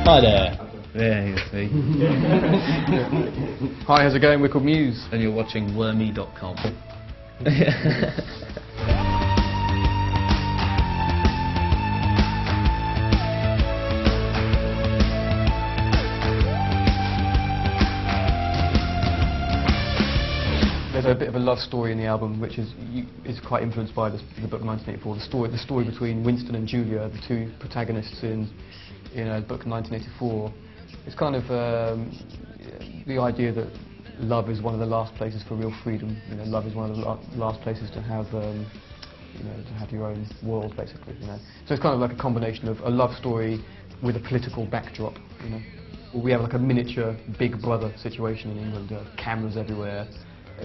Hi there. There you see. Hi, how's it going? We're called Muse. And you're watching WorMee.com. There's a bit of a love story in the album, which is quite influenced by the book 1984. The story between Winston and Julia, the two protagonists in the book 1984. It's kind of the idea that love is one of the last places for real freedom. Love is one of the last places to have to have your own world, basically. So it's kind of like a combination of a love story with a political backdrop. We have like a miniature Big Brother situation in England. Cameras everywhere.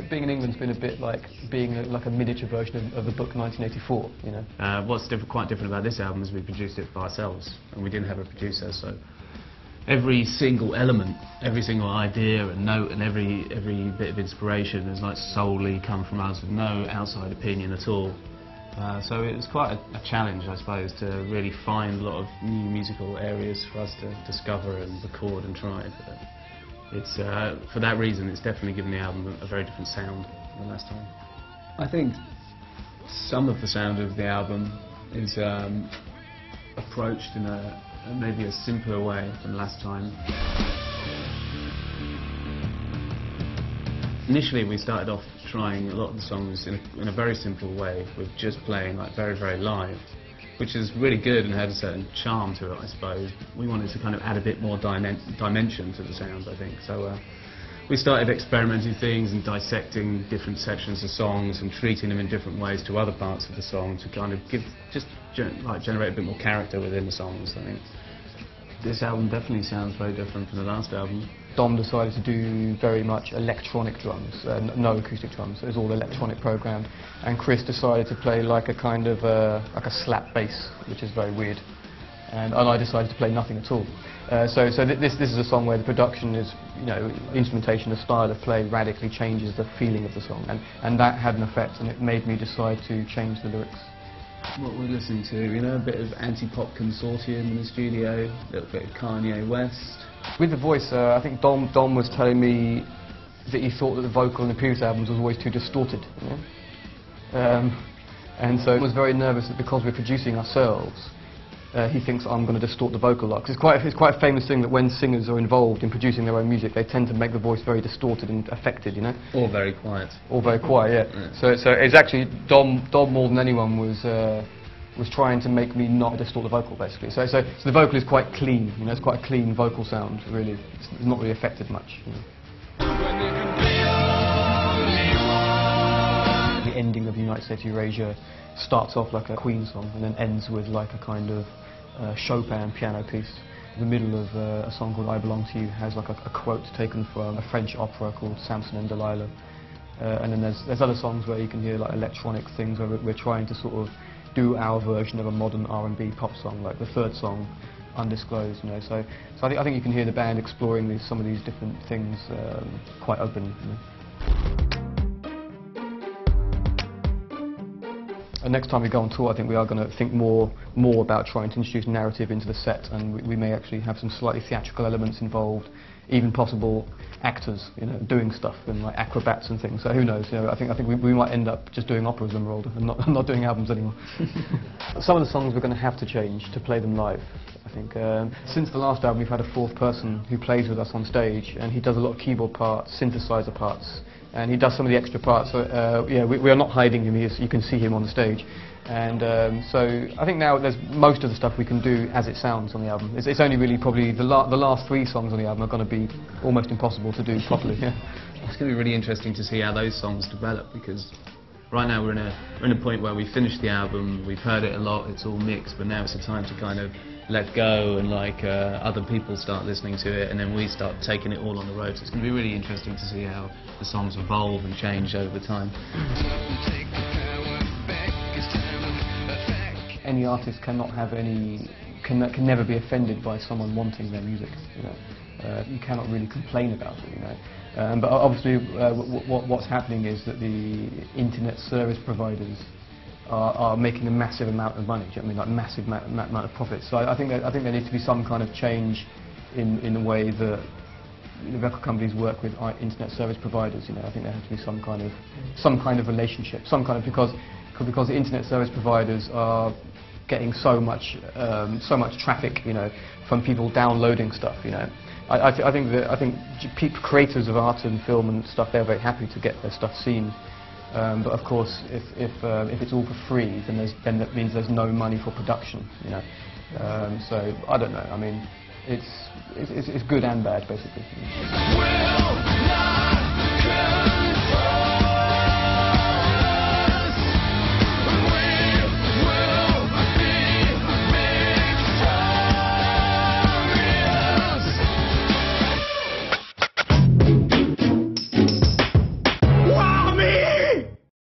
Being in England's been a bit like being like a miniature version of the book 1984, What's quite different about this album is we produced it by ourselves, and we didn't have a producer, so every single element, every single idea and note and every bit of inspiration has like solely come from us with no outside opinion at all. So it was quite a challenge, I suppose, to really find a lot of new musical areas for us to discover and record and try. But it's for that reason, it's definitely given the album a very different sound than last time. I think some of the sound of the album is approached in maybe a simpler way than last time. Initially, we started off trying a lot of the songs in a very simple way, with just playing like very, very live, which is really good and had a certain charm to it, I suppose. We wanted to kind of add a bit more dimension to the sound, I think. So we started experimenting things and dissecting different sections of songs and treating them in different ways to other parts of the song to kind of generate a bit more character within the songs, I think. This album definitely sounds very different from the last album. Dom decided to do very much electronic drums, no acoustic drums. It was all electronic programmed, and Chris decided to play like a kind of like a slap bass, which is very weird. And I decided to play nothing at all. So this is a song where the production is, instrumentation, the style of play radically changes the feeling of the song, and that had an effect, and it made me decide to change the lyrics. What we're listening to, a bit of anti-pop consortium in the studio, a little bit of Kanye West. With the voice, I think Dom was telling me that he thought that the vocal in the previous albums was always too distorted. And so he was very nervous that because we're producing ourselves, he thinks I'm going to distort the vocal a lot. 'Cause it's quite a famous thing that when singers are involved in producing their own music, they tend to make the voice very distorted and affected, Or very quiet. Or very quiet, yeah. So it's actually Dom more than anyone was trying to make me not distort the vocal, basically. So the vocal is quite clean, it's quite a clean vocal sound, really. It's not really affected much. The ending of United States of Eurasia starts off like a Queen song and then ends with like a kind of Chopin piano piece. The middle of a song called I Belong to You has like a quote taken from a French opera called Samson and Delilah. And then there's other songs where you can hear like electronic things where we're trying to sort of do our version of a modern R&B pop song, like the third song, Undisclosed. So I think you can hear the band exploring some of these different things quite openly. And next time we go on tour, I think we are going to think more about trying to introduce narrative into the set, and we may actually have some slightly theatrical elements involved, even possible actors, doing stuff and like acrobats and things. So who knows? I think we might end up just doing operas when we're older and not doing albums anymore. Some of the songs we're going to have to change to play them live, I think. Since the last album, we've had a fourth person who plays with us on stage, and he does a lot of keyboard parts, synthesizer parts, and he does some of the extra parts. So yeah, we are not hiding him. You can see him on the stage. And so I think now there's most of the stuff we can do as it sounds on the album. It's only really probably the last 3 songs on the album are going to be almost impossible to do properly. Yeah. It's going to be really interesting to see how those songs develop, because right now we're in a point where we finished the album, we've heard it a lot, it's all mixed, but now it's the time to kind of let go and other people start listening to it, and then we start taking it all on the road. So it's going to be really interesting to see how the songs evolve and change over time. Any artist cannot have can never be offended by someone wanting their music. You cannot really complain about it. But obviously, what's happening is that the internet service providers are making a massive amount of money. Do you know what I mean? Like massive amount of profits. So I think there needs to be some kind of change in the way that record companies work with internet service providers. I think there has to be some kind of relationship, because the internet service providers are getting so much traffic, from people downloading stuff. I think creators of art and film and stuff, they're very happy to get their stuff seen. But of course, if it's all for free, then that means there's no money for production. So I don't know. I mean, it's good and bad, basically.